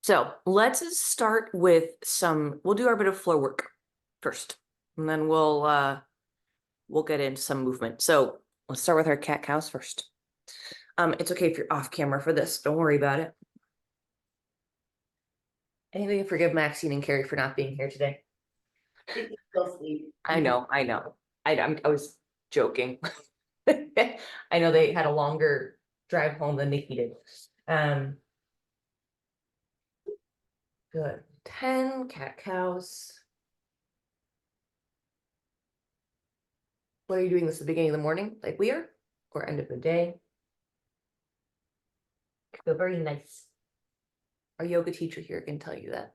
So let's start with we'll do our bit of floor work first, and then we'll get into some movement. So let's start with our cat-cows first. It's okay if you're off camera for this. Don't worry about it. Anybody forgive Maxine and Carrie for not being here today? I know. I was joking. I know they had a longer drive home than they needed. Good. 10 cat-cows. What are you doing this at the beginning of the morning, like we are, or end of the day? I feel very nice. Our yoga teacher here can tell you that.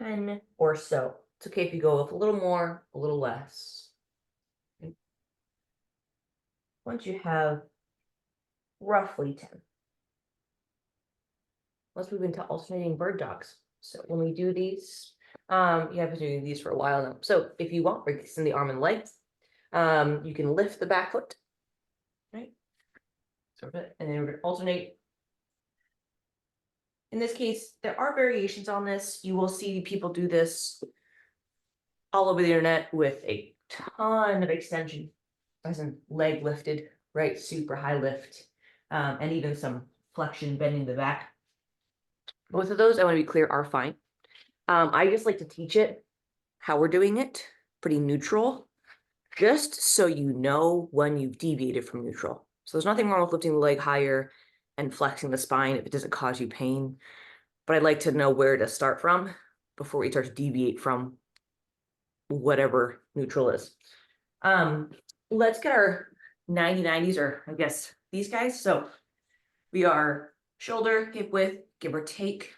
10 or so. It's okay if you go with a little more, a little less. Okay. Once you have roughly 10, let's move into alternating bird dogs. So when we do these, you have been doing these for a while now. So if you want, extend the arm and legs. You can lift the back foot, right? Sort of, and then we're going to alternate. In this case, there are variations on this. You will see people do this all over the internet with a ton of extension, as in leg lifted, right? Super high lift, and even some flexion, bending the back. Both of those, I want to be clear, are fine. I just like to teach it how we're doing it, pretty neutral, just so you know when you've deviated from neutral. So there's nothing wrong with lifting the leg higher and flexing the spine if it doesn't cause you pain. But I'd like to know where to start from before we start to deviate from whatever neutral is. Let's get our 90-90s, or I guess these guys. So we are shoulder, hip width, give or take.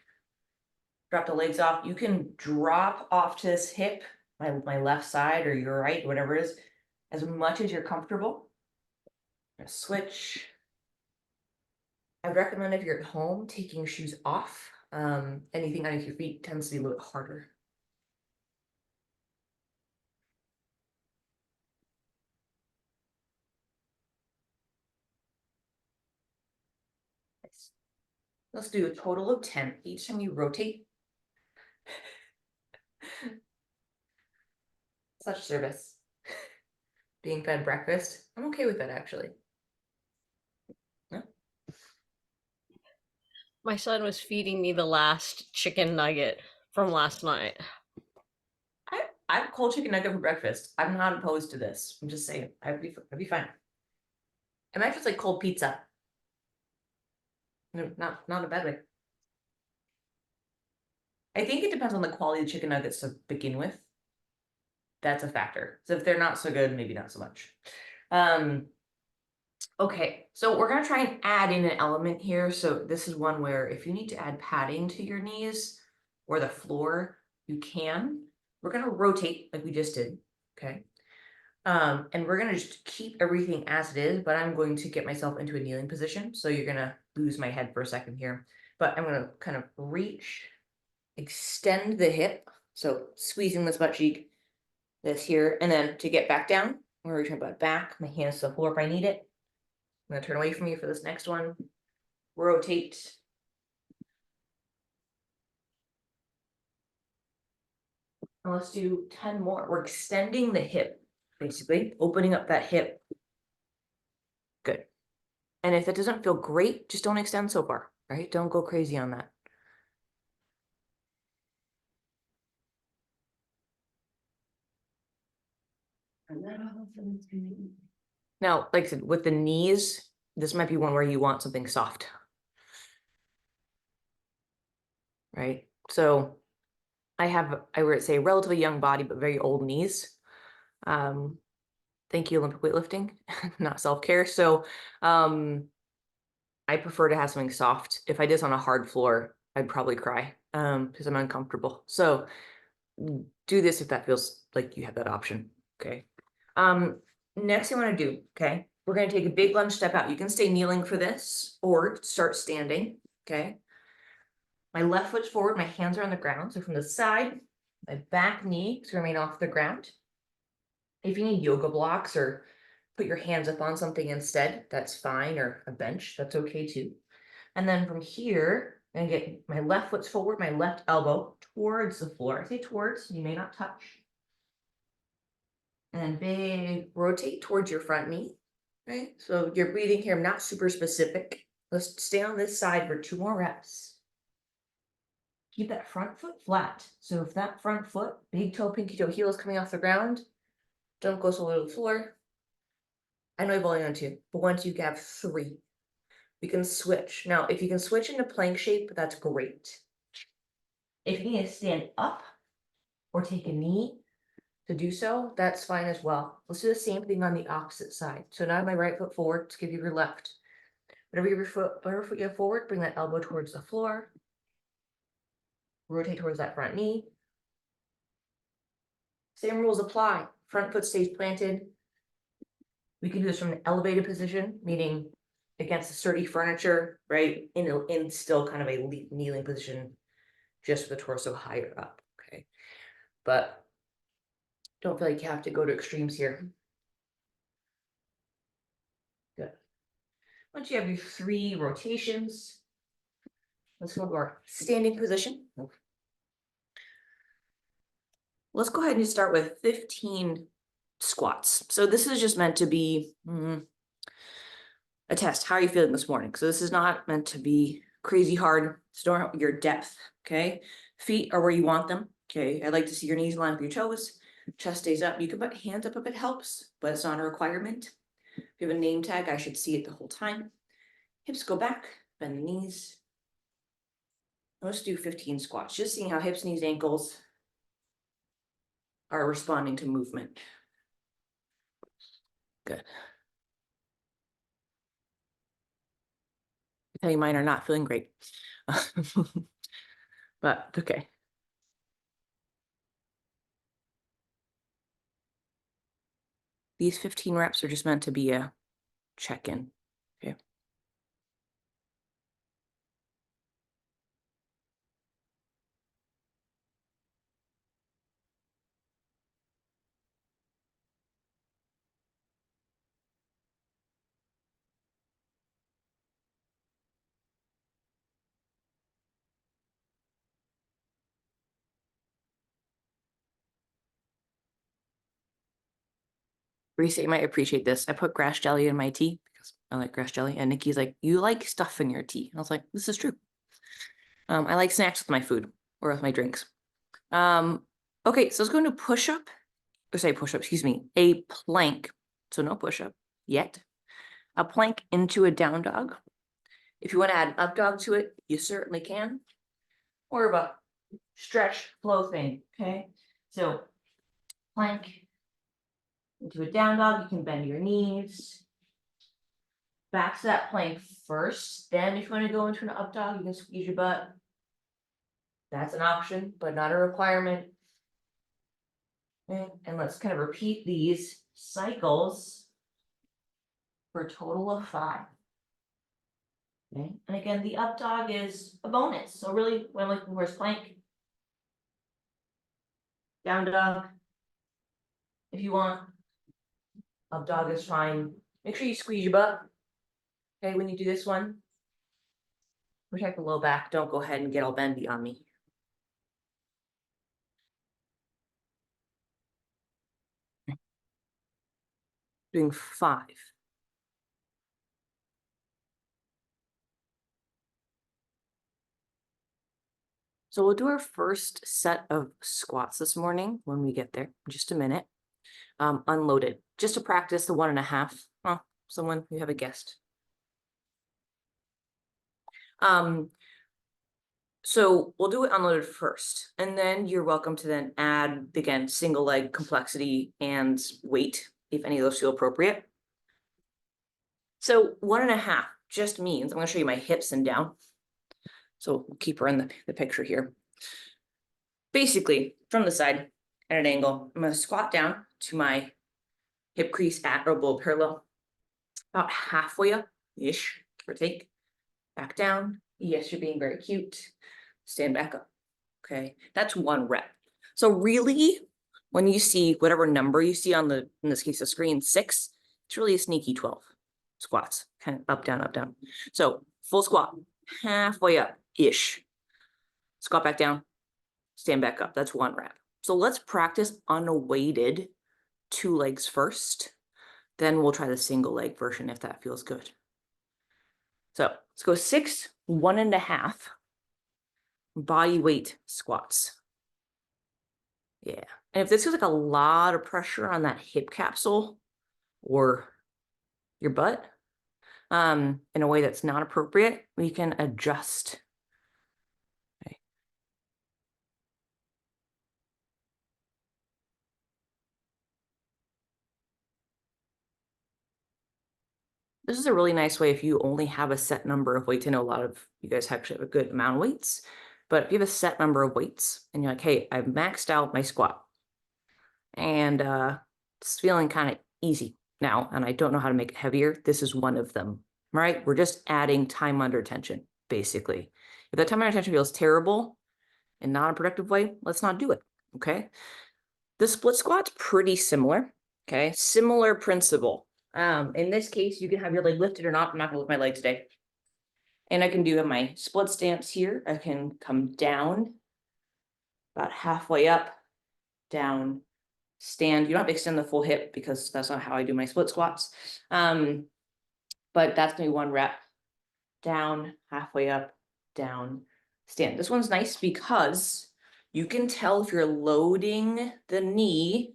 Drop the legs off. You can drop off to this hip, my left side or your right, whatever it is, as much as you're comfortable. Switch. I recommend if you're at home, taking your shoes off. Anything underneath your feet tends to be a little bit harder. Nice. Let's do a total of 10 each time you rotate. Such service. Being fed breakfast. I'm okay with that, actually. No? My son was feeding me the last chicken nugget from last night. I have cold chicken nugget for breakfast. I'm not opposed to this. I'm just saying, I'd be fine. It might just like cold pizza. No, not a bad way. I think it depends on the quality of chicken nuggets to begin with. That's a factor. So if they're not so good, maybe not so much. Okay, so we're gonna try and add in an element here. So this is one where if you need to add padding to your knees or the floor, you can. We're gonna rotate like we just did, okay? And we're gonna just keep everything as it is, but I'm going to get myself into a kneeling position. So you're gonna lose my head for a second here, but I'm gonna kind of reach, extend the hip. So squeezing this butt cheek, this here, and then to get back down, I'm gonna reach my butt back, my hands to the floor if I need it. I'm gonna turn away from you for this next one. Rotate. And let's do 10 more. We're extending the hip, basically, opening up that hip. Good. And if it doesn't feel great, just don't extend so far, right? Don't go crazy on that. Now, like I said, with the knees, this might be one where you want something soft, right? So I would say relatively young body, but very old knees. Thank you, Olympic weightlifting, not self-care. So I prefer to have something soft. If I did this on a hard floor, I'd probably cry because I'm uncomfortable. So do this if that feels like you have that option. Okay. Next thing I want to do, okay, we're going to take a big lunge step out. You can stay kneeling for this or start standing. Okay. My left foot's forward, my hands are on the ground. So from the side, my back knee is remain off the ground. If you need yoga blocks or put your hands up on something instead, that's fine, or a bench, that's okay too. And then from here, And get my left foot's forward, my left elbow towards the floor. I say towards, you may not touch. And big rotate towards your front knee, right? So you're breathing here, not super specific. Let's stay on this side for 2 more reps. Keep that front foot flat. So if that front foot, big toe, pinky toe, heel is coming off the ground, don't go so low to the floor. I know I've only done 2, but once you have 3, we can switch. Now, if you can switch into plank shape, that's great. If you need to stand up or take a knee to do so, that's fine as well. Let's do the same thing on the opposite side. So now my right foot forward, let's give you your left. Whatever foot you have forward, bring that elbow towards the floor. Rotate towards that front knee. Same rules apply. Front foot stays planted. We can do this from an elevated position, meaning against the sturdy furniture, right? In still kind of a kneeling position, just with the torso higher up, okay? But don't feel like you have to go to extremes here. Good. Once you have your 3 rotations, let's go to our standing position. Let's go ahead and start with 15 squats. So this is just meant to be a test. How are you feeling this morning? So this is not meant to be crazy hard. Store your depth, okay? Feet are where you want them, okay? I like to see your knees line with your toes. Chest stays up. You can put hands up if it helps, but it's not a requirement. If you have a name tag, I should see it the whole time. Hips go back, bend the knees. Let's do 15 squats, just seeing how hips, knees, ankles are responding to movement. Good. I tell you, mine are not feeling great. But okay. These 15 reps are just meant to be a check-in. Okay. Reese, you might appreciate this. I put grass jelly in my tea because I like grass jelly. And Nikki's like, you like stuff in your tea. And I was like, this is true. I like snacks with my food or with my drinks. Okay, so let's go into push-up. Or say push-up, excuse me. A plank. So no push-up yet. A plank into a down dog. If you want to add an up dog to it, you certainly can. Or of a stretch flow thing. Okay. So plank into a down dog, you can bend your knees. Back to that plank first. Then if you want to go into an up dog, you can squeeze your butt. That's an option, but not a requirement. Okay. And let's kind of repeat these cycles for a total of 5. Okay. And again, the up dog is a bonus. So really, when I'm looking for is plank, down dog. If you want, up dog is fine. Make sure you squeeze your butt. Okay, when you do this one, protect the low back. Don't go ahead and get all bendy on me. Doing 5. So we'll do our first set of squats this morning when we get there in just a minute. Unloaded, just to practice the 1.5. Oh, someone, you have a guest. So we'll do it unloaded first, and then you're welcome to then add, again, single leg complexity and weight, if any of those feel appropriate. So 1.5 just means, I'm gonna show you my hips and down. So we'll keep her in the picture here. Basically, from the side at an angle, I'm gonna squat down to my hip crease at elbow parallel, about halfway up-ish, give or take. Back down. Yes, you're being very cute. Stand back up. Okay, that's 1 rep. So really, when you see whatever number you see on the, in this case, the screen 6, it's really a sneaky 12 squats, kind of up, down, up, down. So full squat, halfway up, ish. Squat back down, stand back up. That's 1 rep. So let's practice unweighted 2 legs first. Then we'll try the single leg version if that feels good. So let's go 6, 1.5 body weight squats. Yeah. And if this feels like a lot of pressure on that hip capsule or your butt, in a way that's not appropriate, we can adjust. Okay. This is a really nice way if you only have a set number of weights. I know a lot of you guys actually have a good amount of weights, but if you have a set number of weights and you're like, hey, I've maxed out my squat and it's feeling kind of easy now, and I don't know how to make it heavier. This is one of them, right? We're just adding time under tension, basically. If that time under tension feels terrible and not a productive way, let's not do it, okay? The split squat's pretty similar, okay? Similar principle. In this case, you can have your leg lifted or not. I'm not gonna lift my leg today. And I can do my split stance here. I can come down about halfway up, down, stand. You don't have to extend the full hip because that's not how I do my split squats. But that's maybe 1 rep. Down, halfway up, down, stand. This one's nice because you can tell if you're loading the knee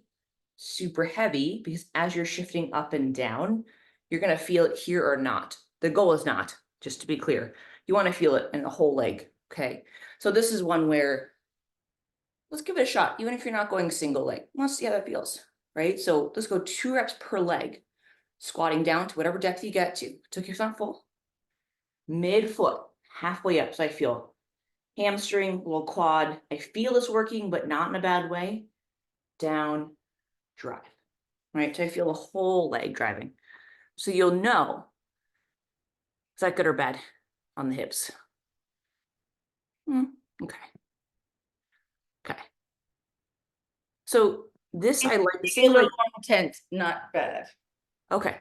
super heavy, because as you're shifting up and down, you're going to feel it here or not. The goal is not, just to be clear, you want to feel it in the whole leg. Okay. So this is one where let's give it a shot. Even if you're not going single leg, let's see how that feels, right? So let's go 2 reps per leg, squatting down to whatever depth you get to. So keep not full. Mid-foot, halfway up. So I feel hamstring, little quad. I feel this working, but not in a bad way. Down, drive, right? So I feel the whole leg driving. So you'll know, is that good or bad on the hips? Okay. Okay. So this I like. A little more intense, not bad. Okay.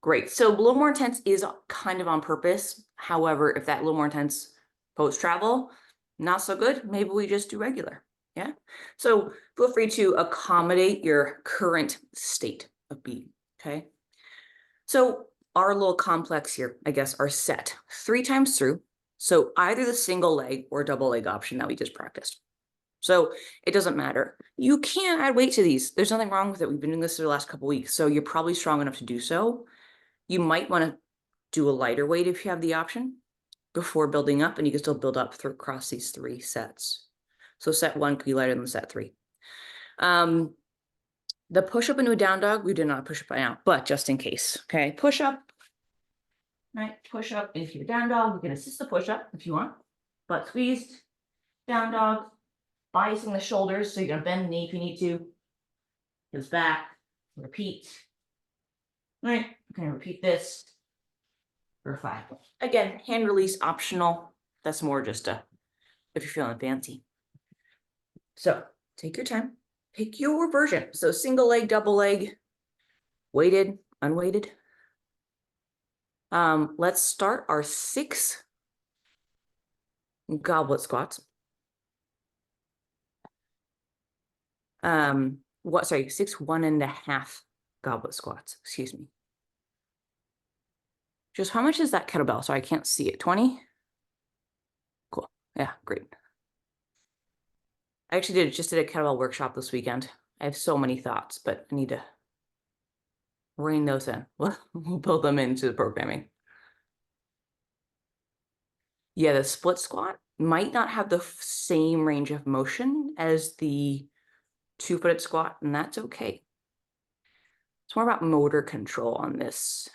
Great. So a little more intense is kind of on purpose. However, if that little more intense post travel, not so good, maybe we just do regular. Yeah. So feel free to accommodate your current state of being. Okay. So our little complex here, I guess, are set 3 times through. So either the single leg or double leg option that we just practiced. So it doesn't matter. You can add weight to these. There's nothing wrong with it. We've been doing this for the last couple of weeks. So you're probably strong enough to do so. You might want to do a lighter weight if you have the option before building up, and you can still build up through across these 3 sets. So set 1 could be lighter than set 3. The push up into a down dog, we did not push up by now, but just in case. Okay, push up, right? Push up into your down dog. You can assist the push up if you want. Butt squeezed, down dog, biasing the shoulders. So you're gonna bend the knee if you need to. Hips back, repeat. All right, I'm gonna repeat this for 5. Again, hand release optional. That's more just if you're feeling fancy. So take your time, pick your version. So single leg, double leg, weighted, unweighted. Let's start our 6 goblet squats. 6 1.5 goblet squats, excuse me. Just how much is that kettlebell? So I can't see it. 20? Cool. Yeah, great. I actually just did a kettlebell workshop this weekend. I have so many thoughts, but I need to rein those in. We'll build them into the programming. Yeah, the split squat might not have the same range of motion as the 2-footed squat, and that's okay. It's more about motor control on this.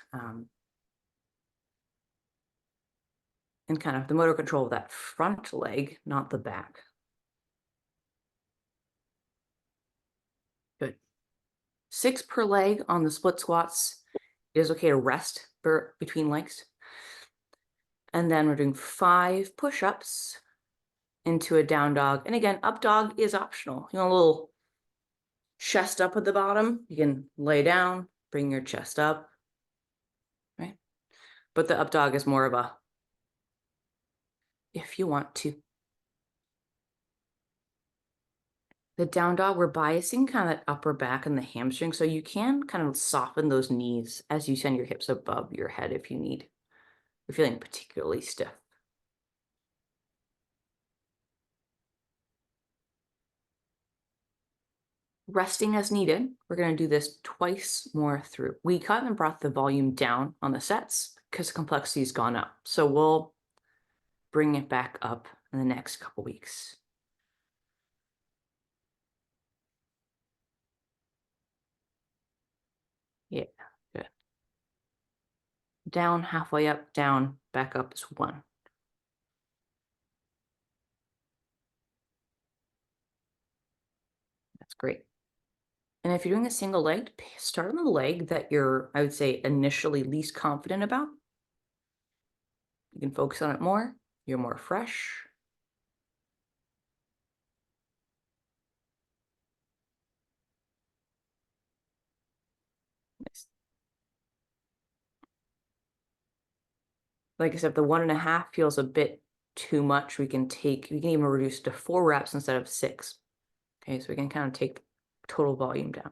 And kind of the motor control of that front leg, not the back. Good. 6 per leg on the split squats. It is okay to rest between legs. And then we're doing 5 push-ups into a down dog. And again, up dog is optional. You know, a little chest up at the bottom. You can lay down, bring your chest up, right? But the up dog is more of a, if you want to. The down dog, we're biasing kind of that upper back and the hamstring, so you can kind of soften those knees as you send your hips above your head if you need. You're feeling particularly stiff. Resting as needed. We're going to do this twice more through. We kind of brought the volume down on the sets because the complexity's gone up. So we'll bring it back up in the next couple weeks. Yeah, good. Down, halfway up, down, back up is 1. That's great. And if you're doing a single leg, start on the leg that you're, I would say, initially least confident about. You can focus on it more. You're more fresh. Nice. Like I said, the 1.5 feels a bit too much. We can even reduce to 4 reps instead of 6. Okay, so we can kind of take total volume down.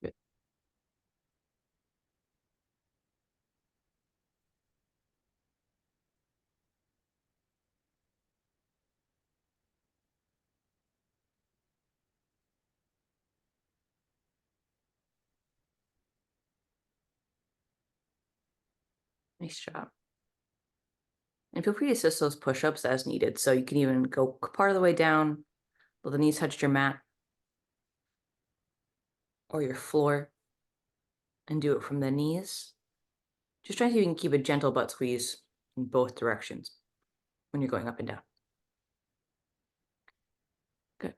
Good. Nice job. And feel free to assist those push-ups as needed. So you can even go part of the way down, let the knees touch your mat or your floor, and do it from the knees. Just try to see if you can keep a gentle butt squeeze in both directions when you're going up and down. Good.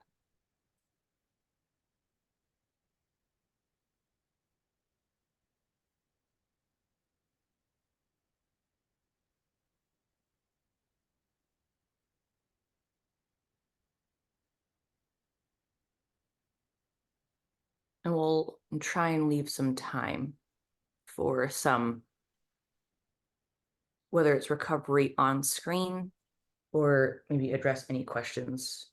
And we'll try and leave some time for some, whether it's recovery on screen or maybe address any questions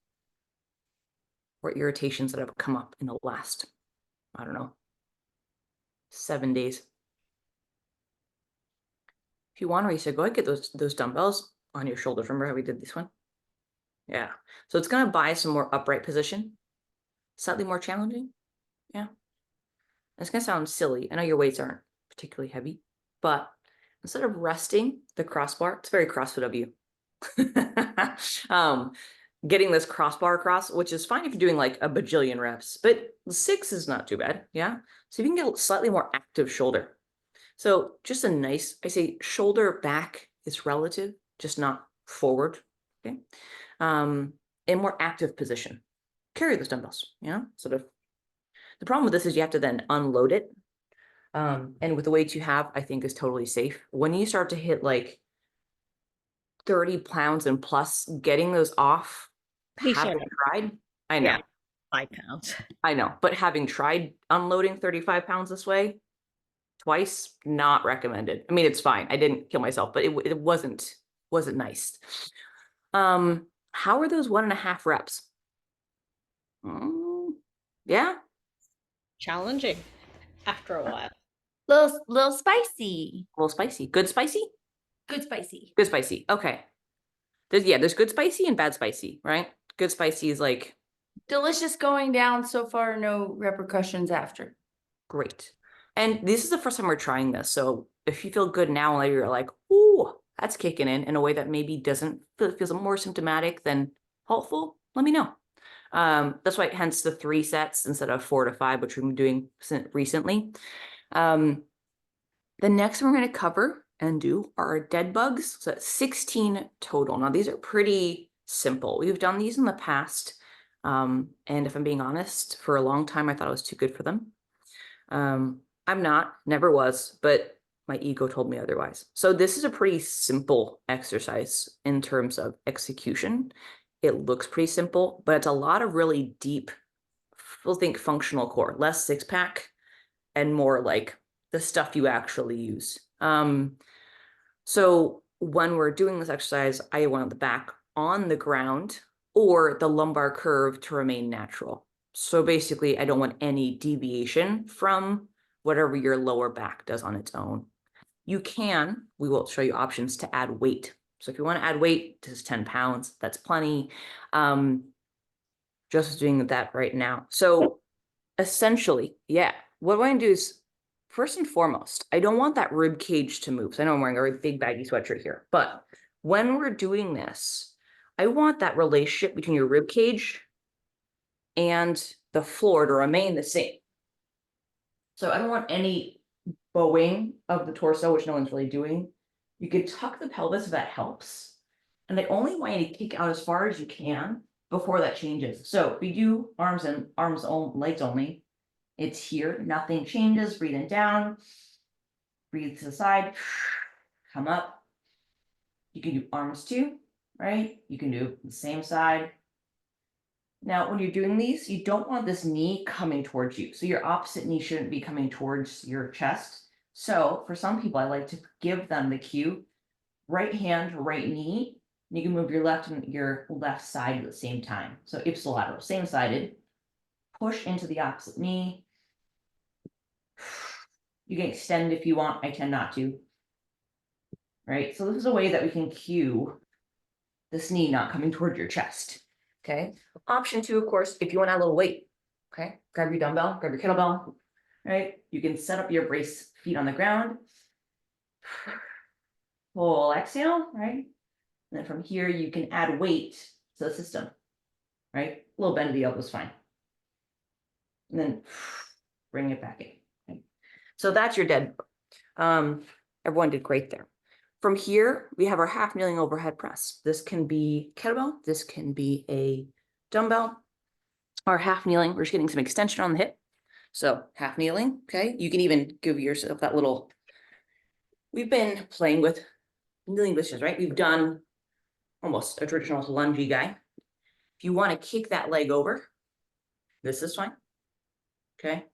or irritations that have come up in the last, I don't know, 7 days. If you want, Risa, go ahead and get those dumbbells on your shoulders. Remember how we did this one? Yeah. So it's going to buy some more upright position, slightly more challenging. Yeah. It's going to sound silly. I know your weights aren't particularly heavy, but instead of resting the crossbar, it's very CrossFit of you. Getting this crossbar across, which is fine if you're doing like a bajillion reps, but 6 is not too bad. Yeah. So you can get a slightly more active shoulder. So just a nice, I say shoulder back is relative, just not forward. Okay. In more active position. Carry those dumbbells, you know, sort of. The problem with this is you have to then unload it. And with the weights you have, I think is totally safe. When you start to hit like 30 pounds and plus, getting those off, having tried, I know. Yeah, 5 pounds. I know, but having tried unloading 35 pounds this way twice, not recommended. I mean, it's fine. I didn't kill myself, but it wasn't nice. How are those 1.5 reps? Yeah. Challenging after a while. Little spicy. A little spicy. Good spicy? Good spicy. Good spicy. Okay. There's good spicy and bad spicy, right? Good spicy is like Delicious going down so far, no repercussions after. great. And this is the first time we're trying this. So if you feel good now, later you're like, ooh, that's kicking in a way that maybe doesn't feels more symptomatic than helpful, let me know. That's why, hence the 3 sets instead of 4 to 5, which we've been doing recently. The next one we're going to cover and do are dead bugs. So that's 16 total. Now these are pretty simple. We've done these in the past. And if I'm being honest, for a long time, I thought I was too good for them. I'm not, never was, but my ego told me otherwise. So this is a pretty simple exercise in terms of execution. It looks pretty simple, but it's a lot of really deep, we'll think functional core, less 6-pack, and more like the stuff you actually use. So when we're doing this exercise, I want the back on the ground or the lumbar curve to remain natural. So basically, I don't want any deviation from whatever your lower back does on its own. We will show you options to add weight. So if you want to add weight, this is 10 pounds, that's plenty. Just doing that right now. So essentially, yeah, what I'm going to do is, first and foremost, I don't want that rib cage to move. So I know I'm wearing a very big baggy sweatshirt here, but when we're doing this, I want that relationship between your rib cage and the floor to remain the same. So I don't want any bowing of the torso, which no one's really doing. You could tuck the pelvis if that helps. And I only want you to kick out as far as you can before that changes. So we do arms and legs only. It's here, nothing changes, breathing down, breathe to the side, come up. You can do arms too, right? You can do the same side. Now, when you're doing these, you don't want this knee coming towards you. So your opposite knee shouldn't be coming towards your chest. So for some people, I like to give them the cue, right hand, right knee. And you can move your left and your left side at the same time. So ipsilateral, same sided. Push into the opposite knee. You can extend if you want. I tend not to. Right. So this is a way that we can cue this knee not coming toward your chest. Okay. Option 2, of course, if you want to add a little weight. Okay. Grab your dumbbell, grab your kettlebell. Right. You can set up your brace feet on the ground. Full exhale. Right. And then from here, you can add weight to the system. Right. A little bend of the elbow is fine. And then bring it back in. Okay. So that's your dead. Everyone did great there. From here, we have our half kneeling overhead press. This can be kettlebell. This can be a dumbbell. Our half kneeling, we're just getting some extension on the hip. So half kneeling, okay? You can even give yourself that little, we've been playing with kneeling positions, right? We've done almost a traditional lungy guy. If you want to kick that leg over, this is fine, okay?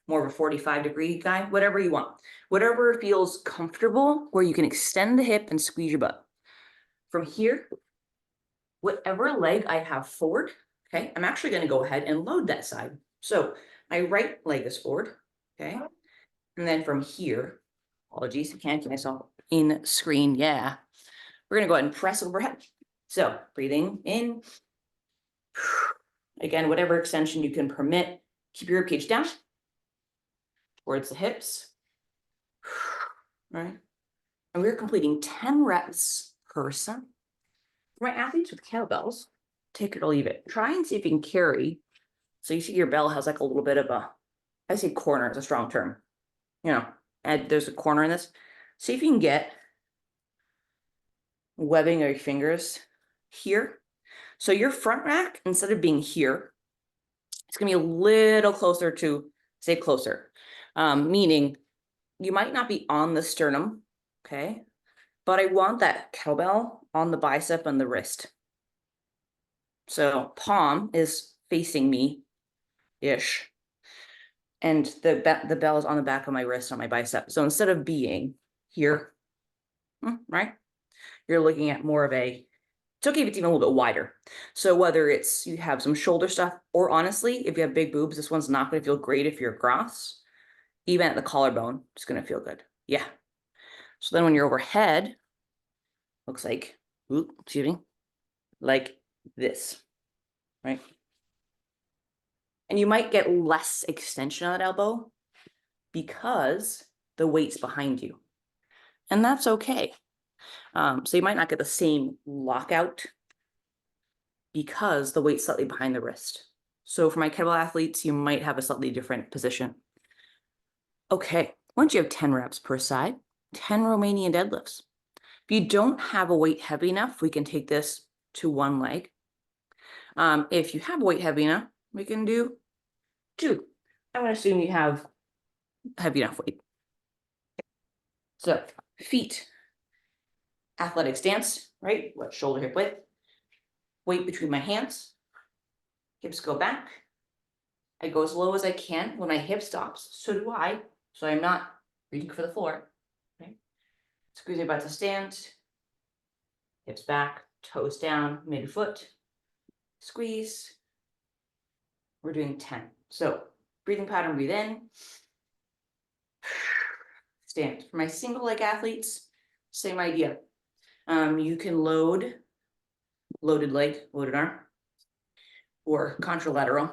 More of a 45-degree guy, whatever you want. Whatever feels comfortable, where you can extend the hip and squeeze your butt. From here, whatever leg I have forward, okay, I'm actually going to go ahead and load that side. So my right leg is forward, okay? And then from here, apologies, I can't get myself in screen, yeah. We're going to go ahead and press overhead. So breathing in. Again, whatever extension you can permit, keep your ribcage down towards the hips, right? And we're completing 10 reps per set. For my athletes with kettlebells, take it or leave it. Try and see if you can carry. So you see your bell has like a little bit of a, I say corner is a strong term. You know, and there's a corner in this. See if you can get webbing of your fingers here. So your front rack, instead of being here, it's gonna be a little closer to, say closer. Meaning you might not be on the sternum, okay? But I want that kettlebell on the bicep and the wrist. So palm is facing me-ish. And the bell is on the back of my wrist on my bicep. So instead of being here, right? You're looking at more of a, it's okay if it's even a little bit wider. So whether it's you have some shoulder stuff, or honestly, if you have big boobs, this one's not going to feel great if you're cross. Even at the collarbone, it's going to feel good. Yeah. So then when you're overhead, looks like, excuse me, like this, right? And you might get less extension on that elbow because the weight's behind you. And that's okay. So you might not get the same lockout because the weight's slightly behind the wrist. So for my kettlebell athletes, you might have a slightly different position. Okay, once you have 10 reps per side, 10 Romainain deadlifts. If you don't have a weight heavy enough, we can take this to one leg. If you have weight heavy enough, we can do 2. I'm going to assume you have heavy enough weight. So feet, athletic stance, right? What shoulder hip width, weight between my hands, hips go back, I go as low as I can. When my hip stops, so do I. So I'm not reaching for the floor. Okay. Squeeze your butt to stand. Hips back, toes down, midfoot. Squeeze. We're doing 10. So breathing pattern, breathe in. Stand. For my single leg athletes, same idea. You can loaded leg, loaded arm, or contralateral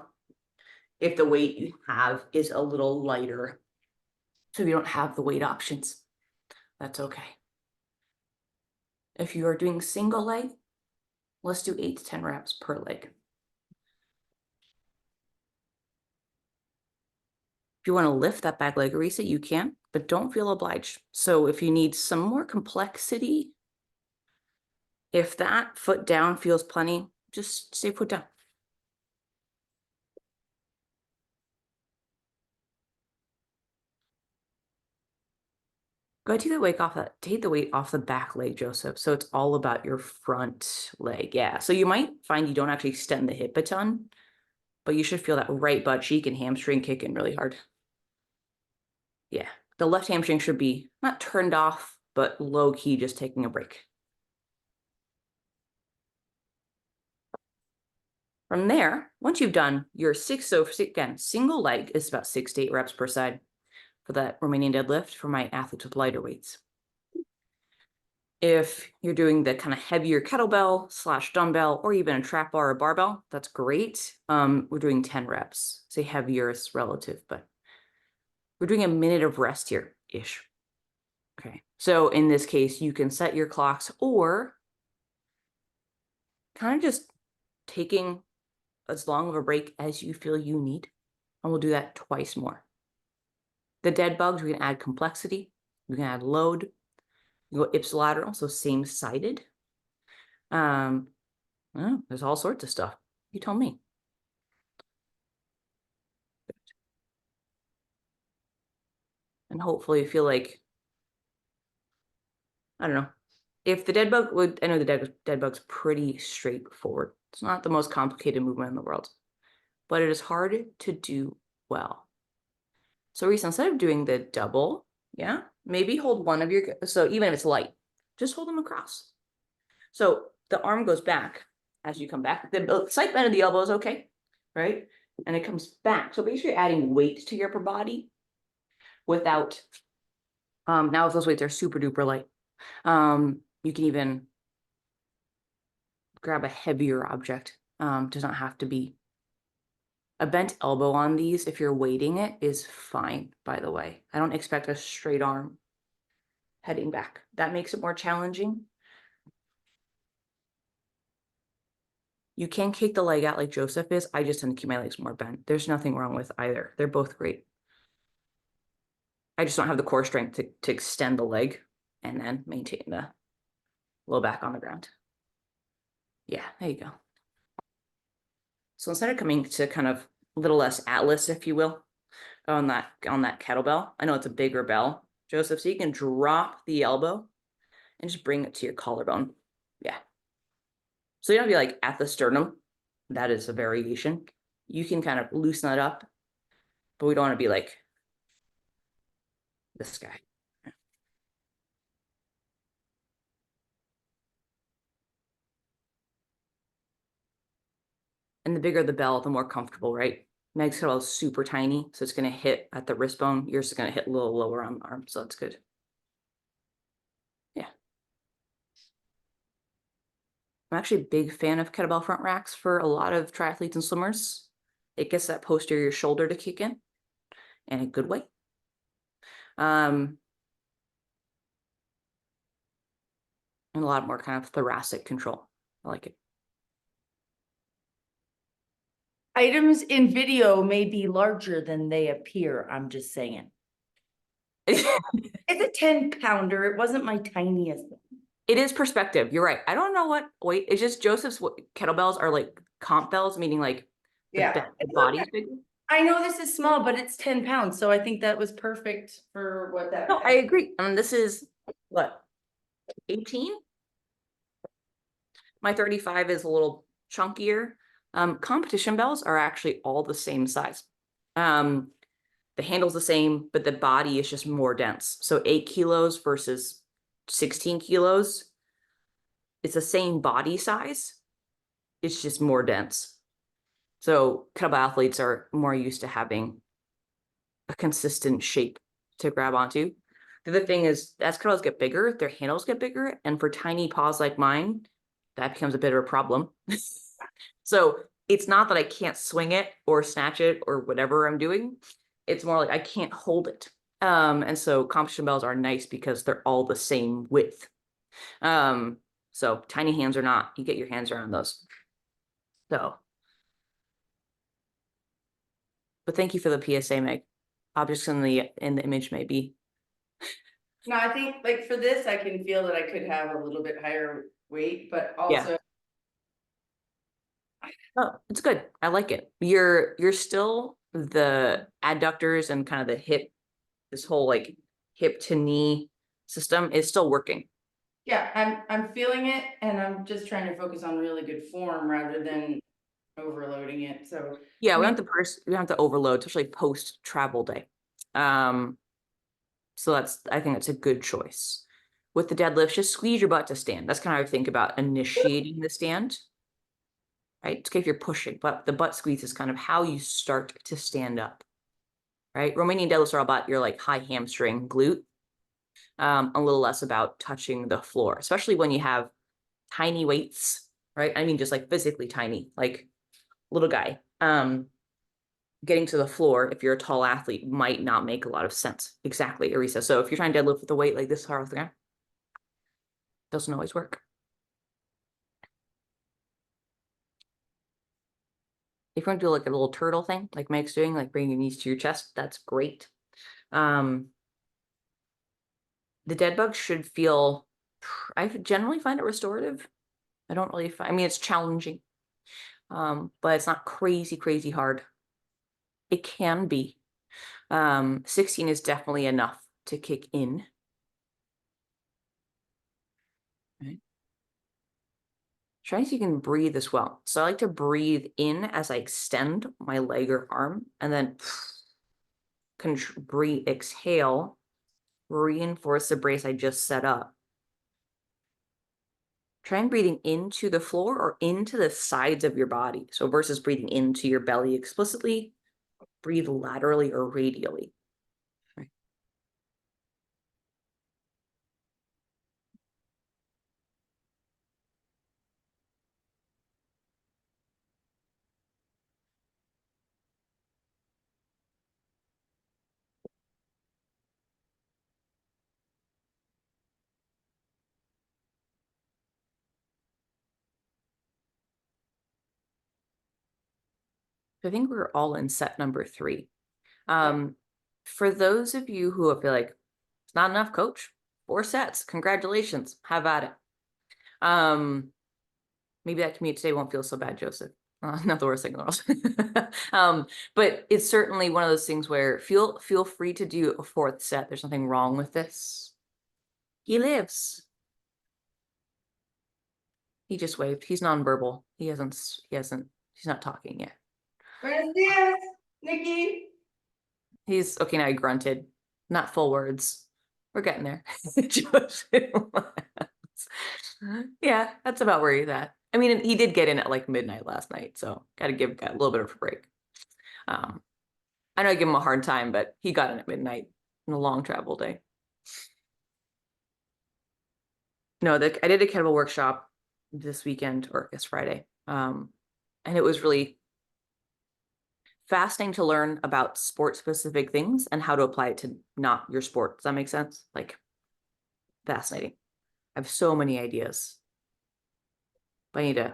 if the weight you have is a little lighter. So you don't have the weight options. That's okay. If you are doing single leg, let's do 8 to 10 reps per leg. If you want to lift that back leg reset, you can, but don't feel obliged. So if you need some more complexity, if that foot down feels plenty, just stay put down. Go ahead, take the weight off the back leg, Joseph. So it's all about your front leg. Yeah. So you might find you don't actually extend the hip a ton, but you should feel that right butt cheek and hamstring kicking really hard. Yeah. The left hamstring should be not turned off, but low key, just taking a break. From there, once you've done your again, single leg is about 6 to 8 reps per side for that Romainain deadlift for my athletes with lighter weights. If you're doing the kind of heavier kettlebell / dumbbell, or even a trap bar or barbell, that's great. We're doing 10 reps. Say heavier is relative, but we're doing a minute of rest here-ish. Okay. So in this case, you can set your clocks or kind of just taking as long of a break as you feel you need. And we'll do that twice more. The dead bugs, we can add complexity. We can add load. You go ipsilateral, so same sided. There's all sorts of stuff. You tell me. And hopefully you feel like, I don't know, if the dead bug would, I know the dead bug's pretty straightforward. It's not the most complicated movement in the world, but it is hard to do well. So Reese, instead of doing the double, yeah, maybe hold one of your, so even if it's light, just hold them across. So the arm goes back as you come back. The slight bend of the elbow is okay, right? And it comes back. So basically adding weight to your upper body without, now if those weights are super duper light, you can even grab a heavier object. Does not have to be a bent elbow on these. If you're weighting it is fine, by the way. I don't expect a straight arm heading back. That makes it more challenging. You can kick the leg out like Joseph is. I just tend to keep my legs more bent. There's nothing wrong with either. They're both great. I just don't have the core strength to extend the leg and then maintain the low back on the ground. Yeah, there you go. So instead of coming to kind of a little less atlas, if you will, on that kettlebell, I know it's a bigger bell, Joseph, so you can drop the elbow and just bring it to your collarbone. Yeah. So you don't have to be like at the sternum. That is a variation. You can kind of loosen that up, but we don't want to be like this guy. And the bigger the bell, the more comfortable, right? Meg's kettlebell is super tiny, so it's going to hit at the wrist bone. Yours is going to hit a little lower on the arm, so that's good. Yeah. I'm actually a big fan of kettlebell front racks for a lot of triathletes and swimmers. It gets that posterior shoulder to kick in a good way. And a lot more kind of thoracic control. I like it. Items in video may be larger than they appear. I'm just saying. It's a 10-pounder. It wasn't my tiniest. It is perspective. You're right. I don't know what weight. It's just Joseph's kettlebells are like comp bells, meaning like the body's big. I know this is small, but it's 10 pounds. So I think that was perfect for what that. No, I agree. And this is what, 18? My 35 is a little chunkier. Competition bells are actually all the same size. The handle's the same, but the body is just more dense. So 8 kilos versus 16 kilos. It's the same body size. It's just more dense. So kettlebell athletes are more used to having a consistent shape to grab onto. The other thing is, as kettlebells get bigger, their handles get bigger. And for tiny paws like mine, that becomes a bit of a problem. So it's not that I can't swing it or snatch it or whatever I'm doing. It's more like I can't hold it. And so competition bells are nice because they're all the same width. So tiny hands or not, you get your hands around those. So, but thank you for the PSA, Meg. Objects in the image maybe. No, I think like for this, I can feel that I could have a little bit higher weight, but also. Oh, it's good. I like it. You're still the adductors and kind of the hip, this whole like hip to knee system is still working. Yeah, I'm feeling it, and I'm just trying to focus on really good form rather than overloading it, so. Yeah, I we mean, don't have to overload, especially post travel day. So I think that's a good choice. With the deadlifts, just squeeze your butt to stand. That's kind of how I think about initiating the stand. Right? It's okay if you're pushing, but the butt squeeze is kind of how you start to stand up. Right? Romainain deadlifts are all about your like high hamstring glute. A little less about touching the floor, especially when you have tiny weights, right? I mean, just like physically tiny, like little guy. Getting to the floor, if you're a tall athlete, might not make a lot of sense. Exactly, Arisa. So if you're trying to deadlift with a weight like this, doesn't always work. If you want to do like a little turtle thing, like Meg's doing, like bringing your knees to your chest, that's great. The Deadbugs should feel, I generally find it restorative. I don't really find, I mean, it's challenging, but it's not crazy, crazy hard. It can be. 16 is definitely enough to kick in. Right. Try to see if you can breathe as well. So I like to breathe in as I extend my leg or arm, and then breathe, exhale, reinforce the brace I just set up. Try and breathing into the floor or into the sides of your body. So versus breathing into your belly explicitly, breathe laterally or radially. Right. I think we're all in set number 3. For those of you who feel like it's not enough, coach, 4 sets, congratulations, have at it. Maybe that commute today won't feel so bad, Joseph. Not the worst thing in the world. But it's certainly one of those things where feel free to do a 4th set. There's nothing wrong with this. He lives. He just waved. He's nonverbal. He's not talking yet. Buenos dias, Nikki. He's okay now. He grunted, not full words. We're getting there. Yeah, that's about where he's at. I mean, he did get in at like midnight last night, so got to give a little bit of a break. I know I give him a hard time, but he got in at midnight in a long travel day. No, I did a kettlebell workshop this weekend, or I guess Friday, and it was really fascinating to learn about sport-specific things and how to apply it to not your sport. Does that make sense? Like, fascinating. I have so many ideas, but I need to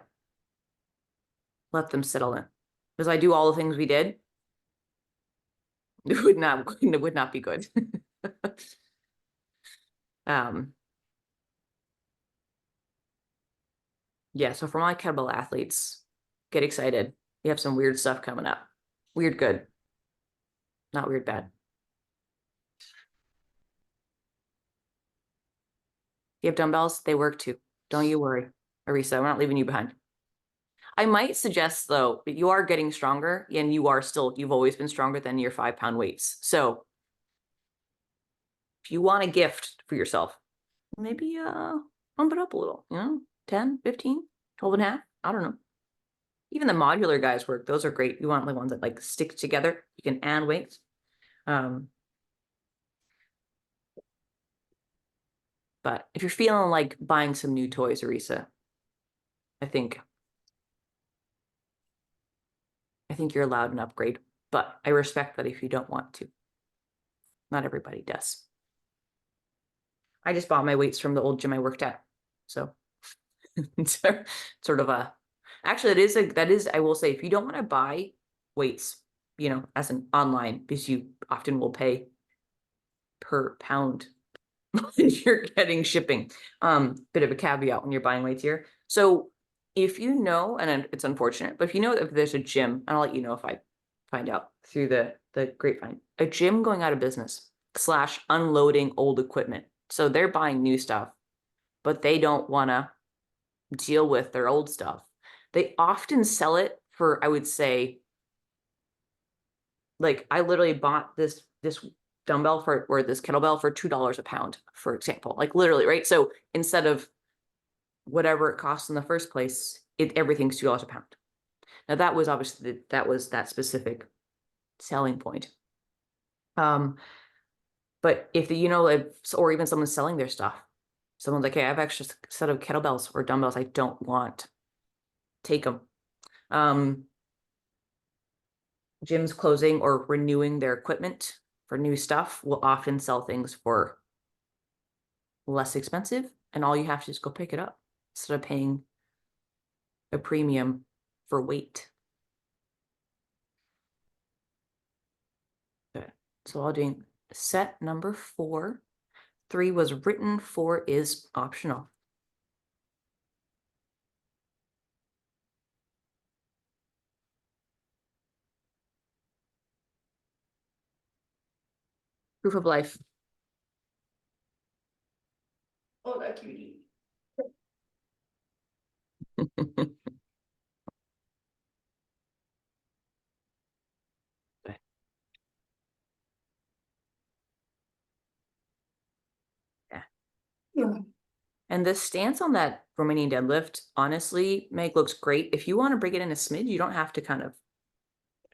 let them settle in. Because I do all the things we did, it would not be good. Yeah, so for my kettlebell athletes, get excited. We have some weird stuff coming up. Weird good, not weird bad. You have dumbbells, they work too. Don't you worry, Arisa, we're not leaving you behind. I might suggest though, you are getting stronger and you've always been stronger than your 5-pound weights. So if you want a gift for yourself, maybe bump it up a little, 10, 15, 12 and a half. I don't know. Even the modular guys work. Those are great. You want like ones that like stick together. You can add weights. But if you're feeling like buying some new toys, Arisa, I think you're allowed an upgrade, but I respect that if you don't want to. Not everybody does. I just bought my weights from the old gym I worked at. So it's sort of actually that is, I will say, if you don't want to buy weights, as an online, because you often will pay per pound when you're getting shipping. Bit of a caveat when you're buying weights here. So if you know, and it's unfortunate, but if you know if there's a gym, and I'll let you know if I find out through the grapevine, a gym going out of business / unloading old equipment. So they're buying new stuff, but they don't want to deal with their old stuff. They often sell it for, I would say, like I literally bought this dumbbell or this kettlebell for $2 a pound, for example, like literally, right? So instead of whatever it costs in the first place, everything's $2 a pound. Now that was obviously that specific selling point. But if or even someone's selling their stuff, someone's like, hey, I have extra set of kettlebells or dumbbells I don't want, take them. Gyms closing or renewing their equipment for new stuff will often sell things for less expensive, and all you have to do is go pick it up instead of paying a premium for weight. Okay, so I'll do set number 4. 3 was written, 4 is optional. Proof of life. Oh, that cutie. Yeah. And the stance on that Romainain deadlift, honestly, Meg, looks great. If you want to bring it in a smidge, you don't have to kind of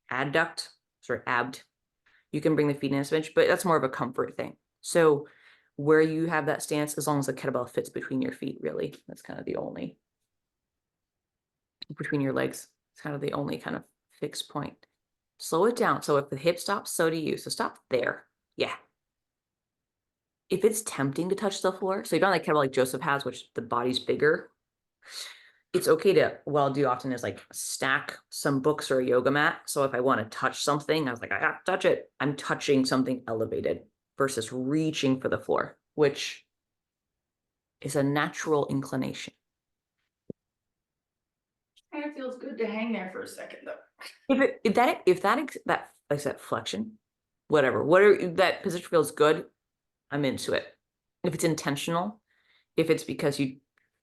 abduct, abbed. You can bring the feet in a smidge, but that's more of a comfort thing. So where you have that stance, as long as the kettlebell fits between your feet, really, that's kind of the only, between your legs, it's kind of the only kind of fixed point. Slow it down. So if the hip stops, so do you. So stop there. Yeah. If it's tempting to touch the floor, so you don't like kettlebell like Joseph has, which the body's bigger, it's okay to, what I'll do often is like stack some books or a yoga mat. So if I want to touch something, I was like, I got to touch it. I'm touching something elevated versus reaching for the floor, which is a natural inclination. Kind of feels good to hang there for a second though. If that like that flexion, whatever that position feels good, I'm into it. If it's intentional, if it's because you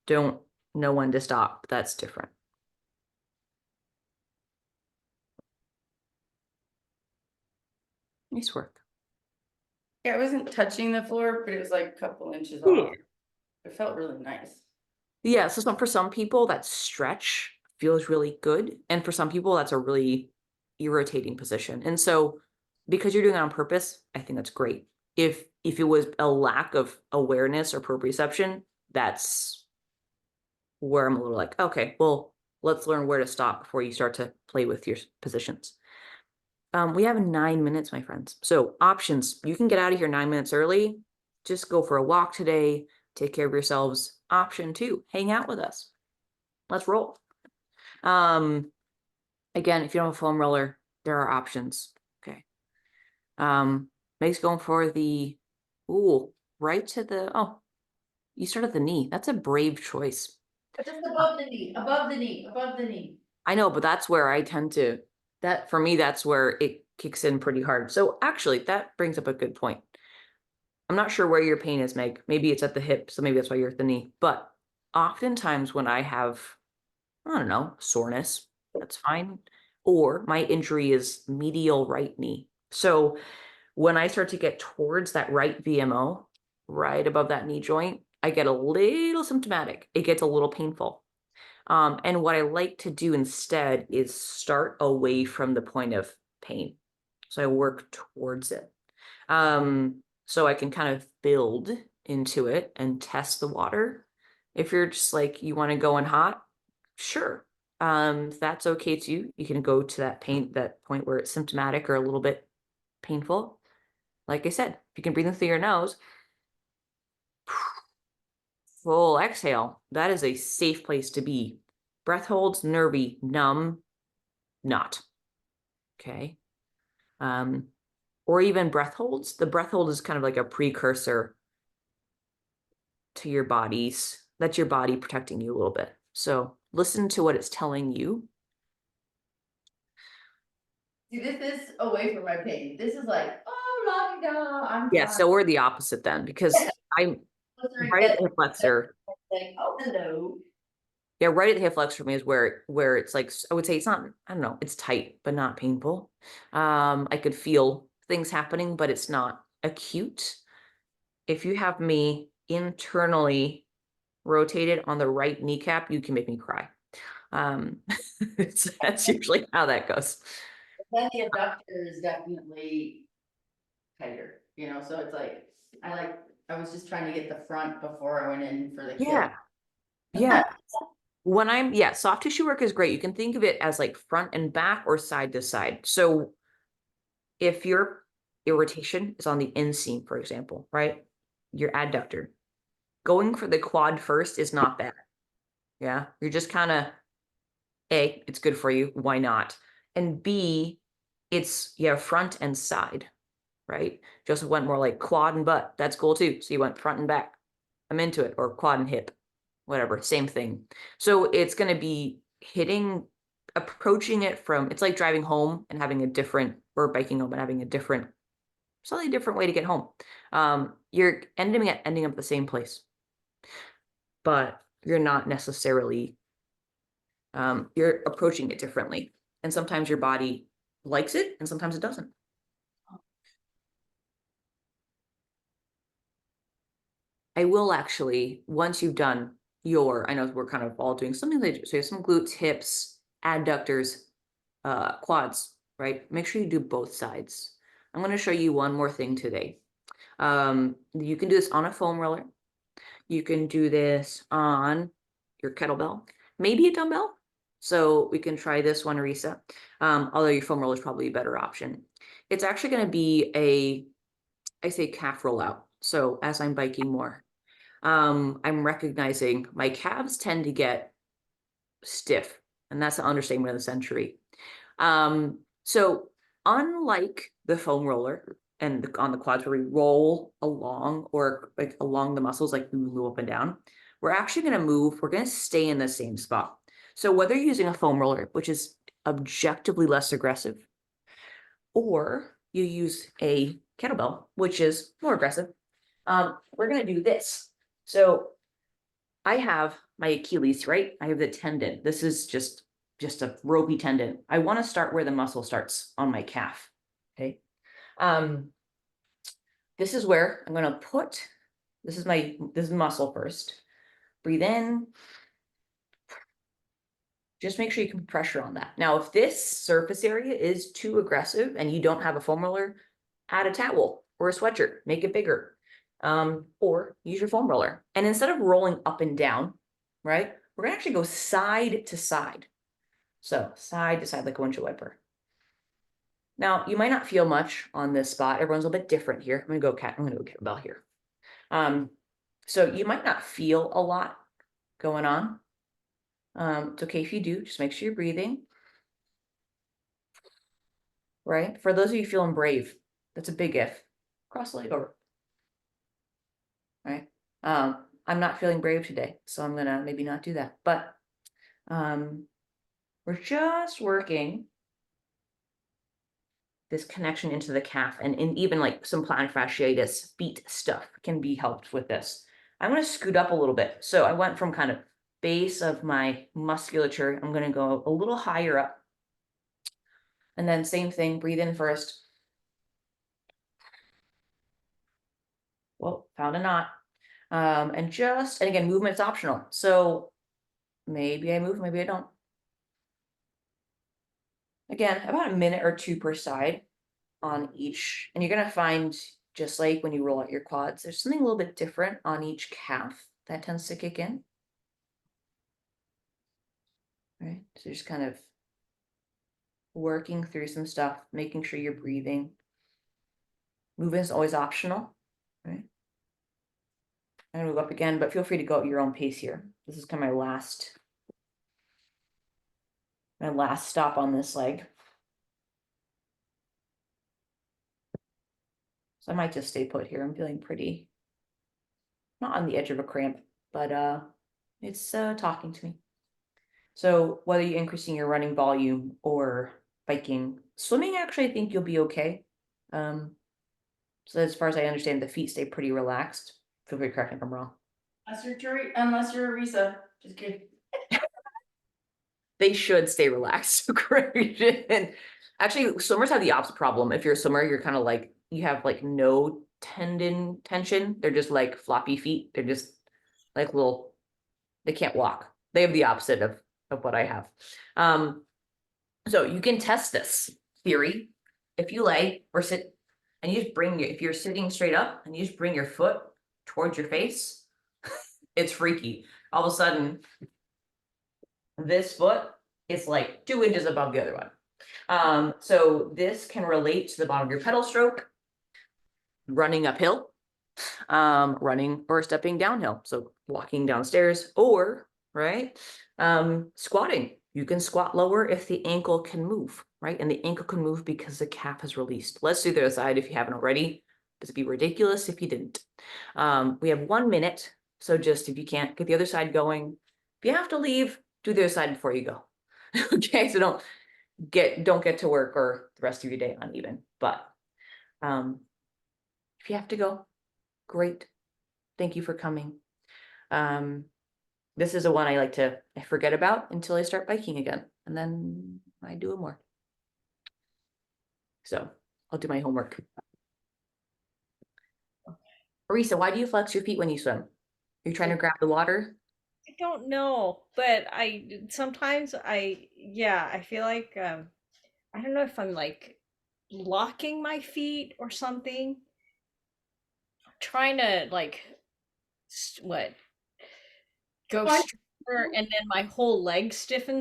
don't know when to stop, that's different. Nice work. Yeah, I wasn't touching the floor, but it was like a couple inches Yeah. off. It felt really nice. Yeah, so for some people that stretch feels really good, and for some people that's a really irritating position. And so because you're doing it on purpose, I think that's great. If it was a lack of awareness or proprioception, that's where I'm a little like, okay, well, let's learn where to stop before you start to play with your positions. We have 9 minutes, my friends. So options, you can get out of here 9 minutes early. Just go for a walk today. Take care of yourselves. Option 2, hang out with us. Let's roll. Again, if you don't have a foam roller, there are options. Okay. Meg's going for the, right to the, you start at the knee. That's a brave choice. Just above the knee, above the knee, above the knee. I know, but that's where I tend to, for me, that's where it kicks in pretty hard. So actually, that brings up a good point. I'm not sure where your pain is, Meg. Maybe it's at the hip, so maybe that's why you're at the knee. But oftentimes when I have I don't know, soreness, that's fine. Or my injury is medial right knee. So when I start to get towards that right VMO, right above that knee joint, I get a little symptomatic. It gets a little painful. And what I like to do instead is start away from the point of pain. So I work towards it. So I can kind of build into it and test the water. If you're just like, you want to go in hot, sure. If that's okay too. You can go to that point where it's symptomatic or a little bit painful. Like I said, if you can breathe in through your nose, full exhale, that is a safe place to be. Breath holds, nervy, numb, not. Okay. Or even breath holds. The breath hold is kind of like a precursor to your body's, that's your body protecting you a little bit. So listen to what it's telling you. See, this is away from my pain. This is like, oh, la di da, I'm Yeah, fine. so we're the opposite then, because I'm right at the hip flexor. Like, oh, hello. Yeah, right at the hip flexor for me is where it's like, I would say it's not, I don't know, it's tight, but not painful. I could feel things happening, but it's not acute. If you have me internally rotated on the right kneecap, you can make me cry. That's usually how that goes. Then the abductor is definitely tighter, you know, so it's like, I was just trying to get the front before I went in for the kill. Yeah. Yeah. Soft tissue work is great. You can think of it as like front and back or side to side. So if your irritation is on the inseam, for example, right? Your adductor, going for the quad first is not bad. Yeah. You're just kind of, A, it's good for you. Why not? And B, it's, front and side, right? Joseph went more like quad and butt. That's cool too. So you went front and back. I'm into it. Or quad and hip, whatever, same thing. So it's going to be approaching it from, it's like driving home and having a different, or biking home and having a different, slightly different way to get home. You're ending up at the same place, but you're not necessarily, you're approaching it differently. And sometimes your body likes it and sometimes it doesn't. I will actually, once you've done I know we're kind of all doing something like, so you have some glutes, hips, adductors, quads, right? Make sure you do both sides. I'm going to show you one more thing today. You can do this on a foam roller. You can do this on your kettlebell, maybe a dumbbell. So we can try this one, Arisa. Although your foam roller is probably a better option. It's actually going to be I say calf rollout. So as I'm biking more, I'm recognizing my calves tend to get stiff, and that's the understatement of the century. So unlike the foam roller and on the quads where we roll along or like along the muscles, like we move up and down, we're going to stay in the same spot. So whether you're using a foam roller, which is objectively less aggressive, or you use a kettlebell, which is more aggressive, we're going to do this. So I have my Achilles, right? I have the tendon. This is just a ropey tendon. I want to start where the muscle starts on my calf. Okay. This is where I'm going to put, this is muscle first. Breathe in. Just make sure you can put pressure on that. Now, if this surface area is too aggressive and you don't have a foam roller, add a towel or a sweatshirt, make it bigger. Or use your foam roller. And instead of rolling up and down, right, we're gonna actually go side to side. So side to side like a windshield wiper. Now, you might not feel much on this spot. Everyone's a little bit different here. I'm gonna go kettlebell here. So you might not feel a lot going on. It's okay if you do, just make sure you're breathing. Right? For those of you feeling brave, that's a big if. Cross the leg over. Right? I'm not feeling brave today, so I'm gonna maybe not do that. But we're just working this connection into the calf, and even like some plantar fasciitis, feet stuff can be helped with this. I'm gonna scoot up a little bit. So I went from kind of base of my musculature. I'm going to go a little higher up. And then same thing, breathe in first. Whoa, found a knot. And again, movement's optional. So maybe I move, maybe I don't. Again, about a minute or two per side on each. And you're going to find, just like when you roll out your quads, there's something a little bit different on each calf that tends to kick in. Right? So just kind of working through some stuff, making sure you're breathing. Movement is always optional, right? I'm gonna move up again, but feel free to go at your own pace here. This is kind of my last stop on this leg. So I might just stay put here. I'm feeling pretty, not on the edge of a cramp, but it's talking to me. So whether you're increasing your running volume or biking, swimming, actually, I think you'll be okay. So as far as I understand, the feet stay pretty relaxed. Feel free to correct me if I'm wrong. Unless you're Risa, just kidding. They should stay relaxed. Great. And actually, swimmers have the opposite problem. If you're a swimmer, you're kind of like, you have like no tendon tension. They're just like floppy feet. They're just like little, they can't walk. They have the opposite of what I have. So you can test this theory. If you lay or sit and you just if you're sitting straight up and you just bring your foot towards your face, it's freaky. All of a sudden, this foot is like 2 inches above the other one. So this can relate to the bottom of your pedal stroke, running uphill, running or stepping downhill. So walking downstairs or, right, squatting. You can squat lower if the ankle can move, right? And the ankle can move because the calf is released. Let's do the other side if you haven't already. This would be ridiculous if you didn't. We have 1 minute. So just if you can't get the other side going, if you have to leave, do the other side before you go. Okay, so don't get to work or the rest of your day uneven. But if you have to go, great. Thank you for coming. This is a one I forget about until I start biking again, and then I do it more. So I'll do my homework. Arisa, why do you flex your feet when you swim? Are you trying to grab the water? I don't know, but sometimes I feel like I don't know if I'm like locking my feet or something. Trying to like what go Why- straighter and then my whole leg stiffens